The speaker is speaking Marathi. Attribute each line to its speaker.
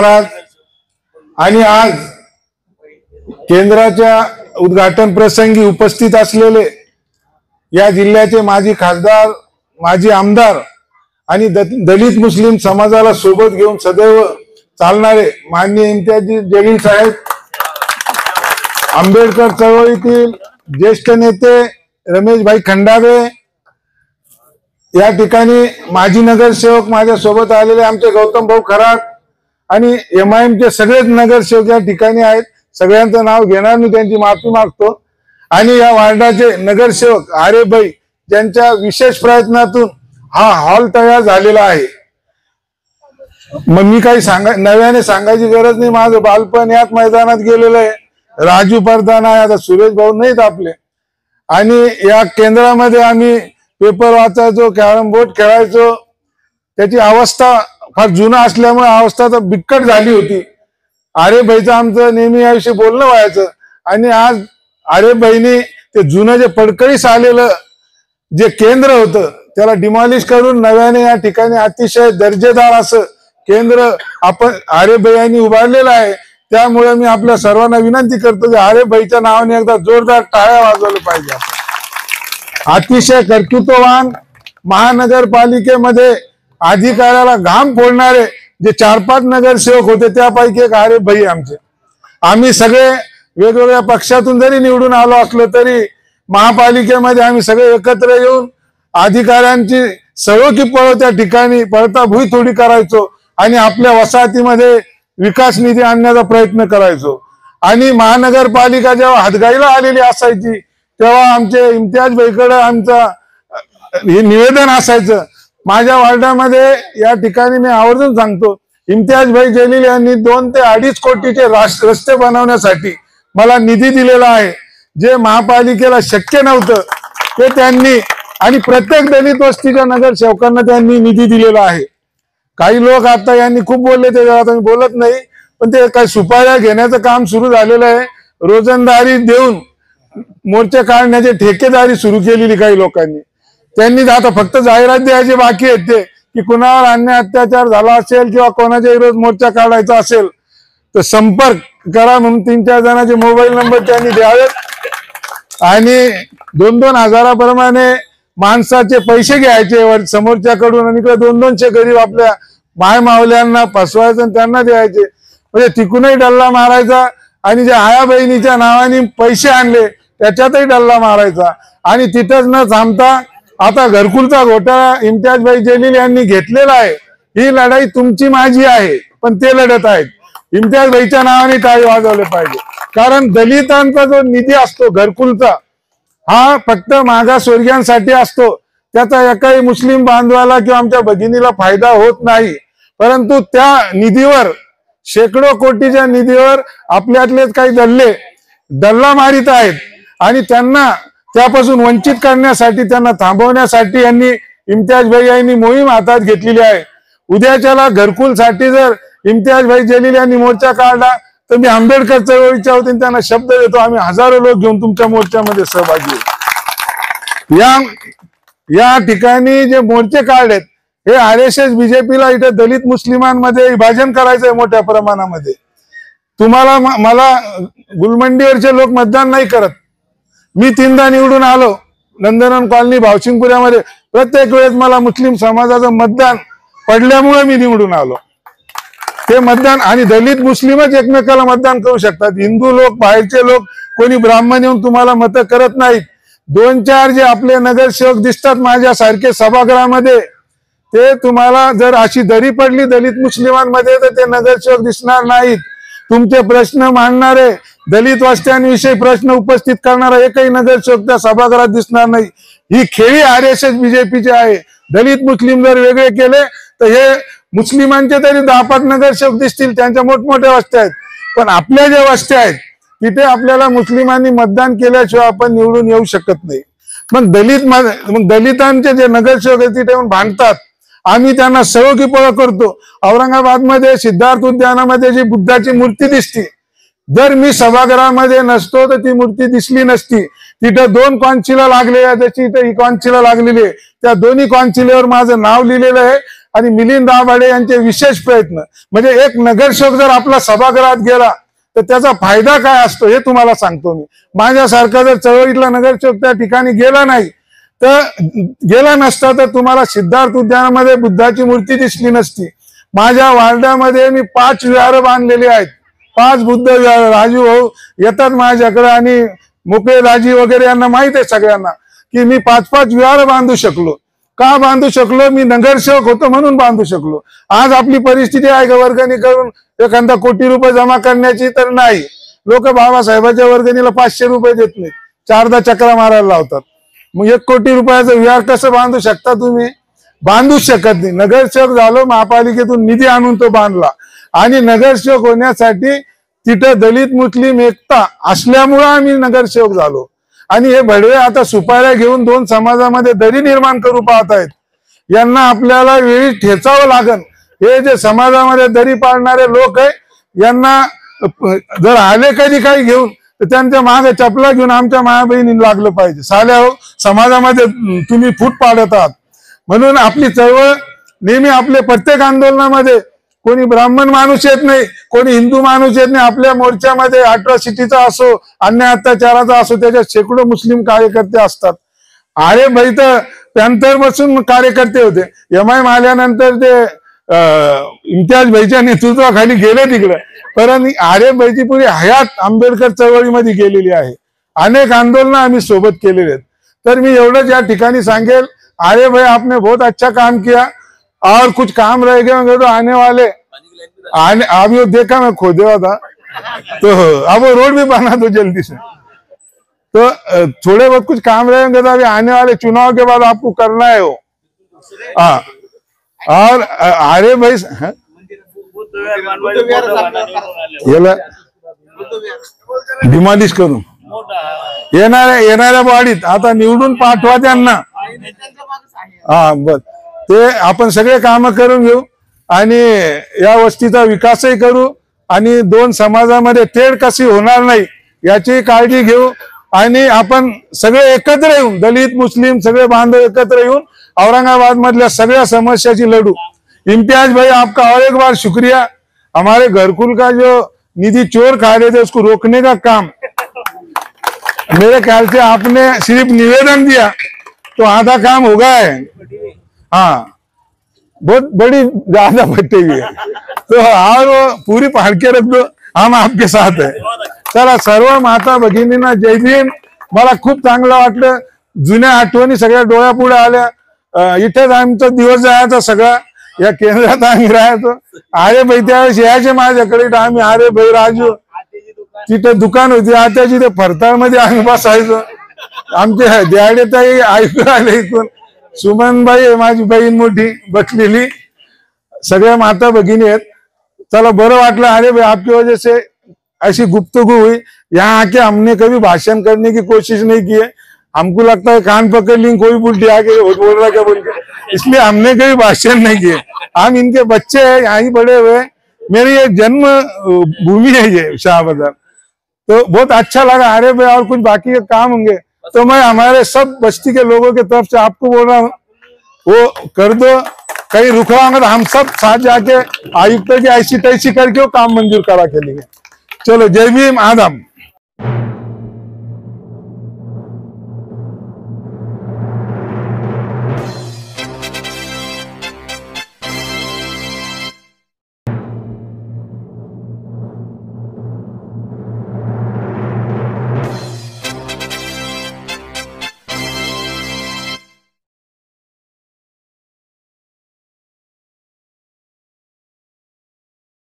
Speaker 1: महाराज आणि आज केंद्राच्या उद्घाटन प्रसंगी उपस्थित असलेले या जिल्ह्याचे माजी खासदार, माजी आमदार आणि दलित मुस्लिम समाजाला सोबत घेऊन सदैव चालणारे माननीय इम्तियाज जलील साहेब, आंबेडकर चळवळीतील ज्येष्ठ नेते रमेशभाई खंडागळे, या ठिकाणी माजी नगरसेवक माझ्या सोबत आलेले आमचे गौतम भाऊ खरात आणि MIM चे सगळेच नगरसेवक या ठिकाणी आहेत. सगळ्यांचं नाव घेणार मी, त्यांची माफी मागतो. आणि या वार्डाचे नगरसेवक आरेभाई ज्यांच्या विशेष प्रयत्नातून हा हॉल तयार झालेला आहे. मग मी काही नव्याने सांगायची गरज नाही. माझं बालपण याच मैदानात गेलेलं आहे. राजू परदान आहे, आता सुरेश भाऊ नाहीत आपले. आणि या केंद्रामध्ये आम्ही पेपर वाचायचो, कॅरम बोर्ड खेळायचो. त्याची अवस्था फार जुना असल्यामुळे अवस्था तर बिकट झाली होती. आरेभाईचं आमचं नेहमी याविषयी बोलणं व्हायचं. आणि आज आरेभाईने ते जुनं जे पडकळीस आलेलं जे केंद्र होतं त्याला डिमॉलिश करून नव्याने या ठिकाणी अतिशय दर्जेदार असं केंद्र आपण आरेभाईंनी उभारलेलं आहे. त्यामुळे मी आपल्या सर्वांना विनंती करतो की आरेभाईच्या नावाने एकदा जोरदार टाळ्या वाजवल्या पाहिजे. अतिशय कर्तृत्ववान, महानगरपालिकेमध्ये अधिकाऱ्याला घाम फोडणारे जे 4-5 नगरसेवक होते त्यापैकी एक आरेभाई आमचे. आम्ही सगळे वेगवेगळ्या पक्षातून जरी निवडून आलो असलो तरी महापालिकेमध्ये आम्ही सगळे एकत्र येऊन अधिकाऱ्यांची सळोकी पळो त्या ठिकाणी पळता भुई थोडी करायचो आणि आपल्या वसाहतीमध्ये विकास निधी आणण्याचा प्रयत्न करायचो. आणि महानगरपालिका जेव्हा हातगाईला आलेली असायची तेव्हा आमचे इम्तियाज भाईकडे आमचं हे निवेदन असायचं. माझ्या वार्डामध्ये या ठिकाणी मी आवर्जून सांगतो, इम्तियाज भाई जलील यांनी 2 ते 2.5 कोटीचे रस्ते बनवण्यासाठी मला निधी दिलेला आहे. जे महापालिकेला शक्य नव्हतं ते त्यांनी, आणि प्रत्येक दलित वस्तीच्या नगरसेवकांना त्यांनी निधी दिलेला आहे. काही लोक आता यांनी खूप बोलले, ते आता मी बोलत नाही, पण ते काही सुपाऱ्या घेण्याचं काम सुरू झालेलं आहे. रोजंदारी देऊन मोर्चे काढण्याची ठेकेदारी सुरू केलेली काही लोकांनी. त्यांनी आता फक्त जाहिरात द्यायची बाकी आहेत ते की कुणावर अन्याय अत्याचार झाला असेल किंवा कोणाच्या विरोधात मोर्चा काढायचा असेल तर संपर्क करा म्हणून 3-4 जणांचे मोबाईल नंबर त्यांनी द्यावेत. आणि 2-2 हजाराप्रमाणे माणसाचे पैसे घ्यायचे समोरच्याकडून आणि 200 गरीब आपल्या माय मावल्यांना फसवायचं आणि त्यांना द्यायचे. म्हणजे तिकूनही डल्ला मारायचा आणि जे आया बहिणीच्या नावाने पैसे आणले त्याच्यातही डल्ला मारायचा. आणि तिथंच न थांबता आता घरकुलचा घोटाळा इम्तियाज भाई जलील यांनी घेतलेला आहे. ही लढाई तुमची माझी आहे, पण ते लढत आहेत. इम्तियाज भाईच्या नावाने टाळी वाजवले पाहिजे. कारण दलितांचा जो निधी असतो घरकुलचा, हा फक्त मागासवर्गीयांसाठी असतो. त्याचा एकाही मुस्लिम बांधवाला किंवा आमच्या भगिनीला फायदा होत नाही. परंतु त्या निधीवर, शेकडो कोटीच्या निधीवर आपल्यातलेच काही दल्ला मारित आहेत. आणि त्यांना त्यापासून वंचित करण्यासाठी, त्यांना थांबवण्यासाठी यांनी इम्तियाज भाई यांनी मोहीम हातात घेतलेली आहे. उद्याच्याला घरकुलसाठी जर इम्तियाज भाई जलील यांनी मोर्चा काढला तर मी आंबेडकर चळवळीच्या वतीने त्यांना शब्द देतो, आम्ही हजारो लोक घेऊन तुमच्या मोर्चामध्ये सहभागी होऊ. या ठिकाणी जे मोर्चे काढलेत हे RSS BJPला इथे दलित मुस्लिमांमध्ये विभाजन करायचंय मोठ्या प्रमाणामध्ये. तुम्हाला मला गुलमंडीवरचे लोक मतदान नाही करत. मी 3दा निवडून आलो नंदनवन कॉलनी भावसिंगपुऱ्यामध्ये. प्रत्येक वेळेस मला मुस्लिम समाजाचं मतदान पडल्यामुळे मी निवडून आलो. ते मतदान, आणि दलित मुस्लिमच एकमेकाला मतदान करू शकतात. हिंदू लोक, बाहेरचे लोक, कोणी ब्राह्मण येऊन तुम्हाला मतं करत नाहीत. 2-4 जे आपले नगरसेवक दिसतात माझ्यासारखे सभागृहामध्ये, ते तुम्हाला जर अशी दरी पडली दलित मुस्लिमांमध्ये तर ते नगरसेवक दिसणार नाहीत. तुमचे प्रश्न मांडणारे, दलित वस्त्यांविषयी प्रश्न उपस्थित करणारा एकही नगरसेवक त्या सभागृहात दिसणार नाही. ही खेळी RSS BJPची आहे. दलित मुस्लिम जर वेगळे केले तर हे मुस्लिमांचे तरी 10-5 नगरसेवक दिसतील, त्यांच्या मोठमोठ्या वस्त्या आहेत. पण आपल्या ज्या वस्त्या आहेत तिथे आपल्याला मुस्लिमांनी मतदान केल्याशिवाय आपण निवडून येऊ शकत नाही. मग दलितांचे जे नगरसेवक आहेत तिथे येऊन भांडतात. आम्ही त्यांना सळोकी पळ करतो. औरंगाबादमध्ये सिद्धार्थ उद्यानामध्ये जी बुद्धाची मूर्ती दिसती, जर मी सभागृहामध्ये नसतो तर ती मूर्ती दिसली नसती. तिथं 2 कॉन्सिला लागलेल्या, त्याची इथं ही कॉन्सिला लागलेली आहे. त्या दोन्ही कॉन्सिलेवर माझं नाव लिहिलेलं आहे आणि मिलिंद दाभाडे यांचे विशेष प्रयत्न, म्हणजे एक नगरसेवक जर आपला सभागृहात गेला तर त्याचा फायदा काय असतो हे तुम्हाला सांगतो मी. माझ्यासारखा जर चळवळीतला नगरसेवक त्या ठिकाणी गेला नाही तर गेला नसता तर तुम्हाला सिद्धार्थ उद्यानामध्ये बुद्धाची मूर्ती दिसली नसती. माझ्या वार्डामध्ये मी 5 विहार बांधलेले आहेत, 5 बुद्ध विहार. राजू भाऊ येतात माझ्याकडे आणि मोकळे दाजी वगैरे यांना माहित आहे सगळ्यांना की मी 5-5 विहार बांधू शकलो. का बांधू शकलो? मी नगरसेवक होतो म्हणून बांधू शकलो. आज आपली परिस्थिती आहे का वर्गणी करून एखादा कोटी रुपये जमा करण्याची? तर नाही. लोक बाबासाहेबांच्या वर्गणीला 500 रुपये देत नाहीत, 4दा चक्रा मारायला लावतात. मग 1 कोटी रुपयाचं विहार कसं बांधू शकता तुम्ही? बांधूच शकत नाही. नगरसेवक झालो, महापालिकेतून निधी आणून तो बांधला आणि नगरसेवक होण्यासाठी तिथं दलित मुस्लिम एकता असल्यामुळं आम्ही नगरसेवक झालो. आणि हे भडवे आता सुपाऱ्या घेऊन 2 समाजामध्ये दरी निर्माण करू पाहत आहेत. यांना आपल्याला वेळी ठेचावं लागल. हे जे समाजामध्ये दरी पाडणारे लोक आहे यांना जर आले कधी काही घेऊन तर त्यांच्या मागे चपला घेऊन आमच्या माया बहिणीला लागलं पाहिजे. साल्या हो, समाजामध्ये तुम्ही फूट पाडत आहात. म्हणून आपली चळवळ नेहमी आपले प्रत्येक आंदोलनामध्ये कोणी ब्राह्मण माणूस येत नाही, कोणी हिंदू माणूस येत नाही. आपल्या मोर्चामध्ये अट्रॉसिटीचा असो, अन्याय अत्याचाराचा असो, त्याच्यात शेकडो मुस्लिम कार्यकर्ते असतात. अरे भाई तर पॅन्थर बसून कार्यकर्ते होते. MIM आल्यानंतर ते इम्तियाज भाईच्या नेतृत्वाखाली गेले तिकडे, परंतु आरे भाईची पुरी हयात आंबेडकर चळवळीमध्ये गेलेली आहे. अनेक आंदोलन आम्ही सोबत केलेले आहेत. तर मी एवढंच या ठिकाणी सांगेल, आरे भाई आपने बहुत अच्छा काम किया और कुछ काम रह गए होंगे तो आने वाले अभी वो देखा मैं खोदे हुआ था तो अब वो रोड भी बना दो जल्दी से. तो थोड़े बहुत कुछ काम रहे होंगे तो अभी आने वाले चुनाव के बाद आपको करना है वो. हाँ, और अरे भाई याला डिमॉलिश करून येणाऱ्या बॉडीत आता निवडून पाठवा त्यांना. हा बस, ते आपण सगळे काम करून घेऊ आणि या वस्तीचा विकासही करू आणि 2 समाजामध्ये तेढ कशी होणार नाही याची काळजी घेऊ आणि आपण सगळे एकत्र येऊन, दलित मुस्लिम सगळे बांधव एकत्र येऊन औरंगाबाद मधल्या सगळ्या समस्याची लढू. इम्तियाज भाई आपका और एक बार शुक्रिया. हमारे घरकुल का जो निधि चोर खा रहे थे उसको रोकने का काम मेरे ख्याल से आपने सिर्फ निवेदन दिया तो आधा काम हो गया है. हाँ, बहुत बड़ी ज्यादा भट्टी हुई है तो और वो पूरी फाड़ के रख दो, हम आपके साथ है. चला, सर्व माता भगिनींना जय भीम. मला खूप चांगलं वाटलं. जुन्या आठवणी सगळ्या डोळ्यापुढे आल्या. इथेच आमचा दिवस जायचा सगळा, या केंद्रात आम्ही राहायचो. अरे भाई त्यावेळेस यायचे माझ्याकडे आम्ही. अरे भाई राजू तिथे दुकान होती आत्याची, ते फरताळ मध्ये आम्ही बसायचो. आमचे द्याडे ताई ऐकू आले इथून. सुमनबाई माझी बहीण मोठी बसलेली, सगळ्या माता भगिनी आहेत. चला बरं वाटलं. अरे भाई आपकी वजह से ऐसी गुफ्तगू हुई. यहाँ आके हमने कभी भाषण करने की कोशिश नहीं की है. हमको लगता है कान पकड़ ली कोई उल्टी आके बोल रहा क्या बोल के, इसलिए हमने कभी भाषण नहीं किए. हम इनके बच्चे हैं, यहाँ ही बड़े हुए. मेरी ये जन्म भूमि है ये शाहबाजार. तो बहुत अच्छा लगा. अरे भाई और कुछ बाकी के काम होंगे तो मैं हमारे सब बस्ती के लोगों की तरफ से आपको बोल रहा हूँ, वो कर दो. कहीं रुका होगा तो हम सब साथ जाके आयुक्त की ऐसी तैसी करके वो काम मंजूर करा के लिए. चलो, जय भीम, आदम.